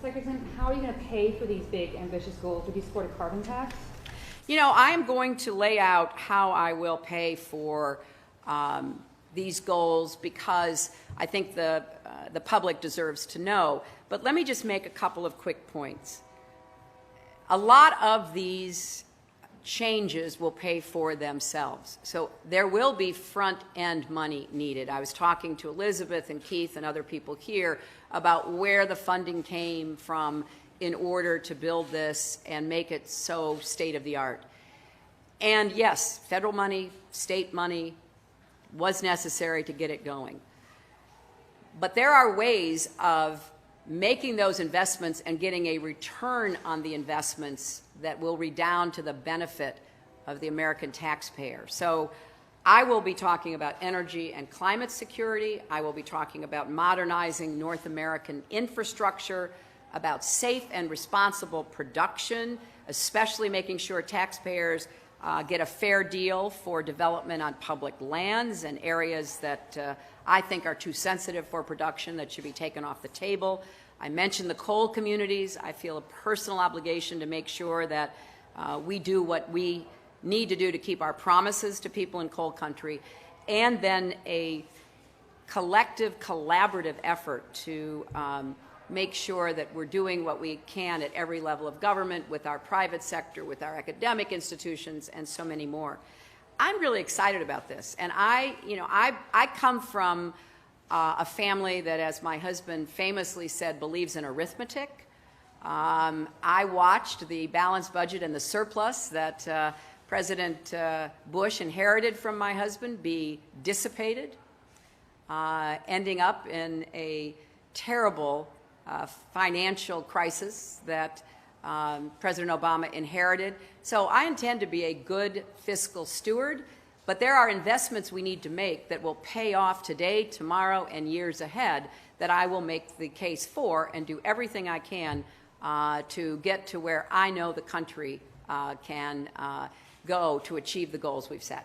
Secretary Clinton, how are you going to pay for these big, ambitious goals? Would you support a carbon tax? You know, I am going to lay out how I will pay for these goals because I think the public deserves to know. But let me just make a couple of quick points. A lot of these changes will pay for themselves. So there will be front-end money needed. I was talking to Elizabeth and Keith and other people here about where the funding came from in order to build this and make it so state-of-the-art. And yes, federal money, state money was necessary to get it going. But there are ways of making those investments and getting a return on the investments that will redound to the benefit of the American taxpayer. So I will be talking about energy and climate security. I will be talking about modernizing North American infrastructure, about safe and responsible production, especially making sure taxpayers get a fair deal for development on public lands and areas that I think are too sensitive for production that should be taken off the table. I mentioned the coal communities. I feel a personal obligation to make sure that we do what we need to do to keep our promises to people in coal country, and then a collective, collaborative effort to make sure that we're doing what we can at every level of government, with our private sector, with our academic institutions, and so many more. I'm really excited about this, and I come from a family that, as my husband famously said, believes in arithmetic. I watched the balanced budget and the surplus that President Bush inherited from my husband be dissipated, ending up in a terrible financial crisis that President Obama inherited. So I intend to be a good fiscal steward, but there are investments we need to make that will pay off today, tomorrow, and years ahead that I will make the case for and do everything I can to get to where I know the country can go to achieve the goals we've set.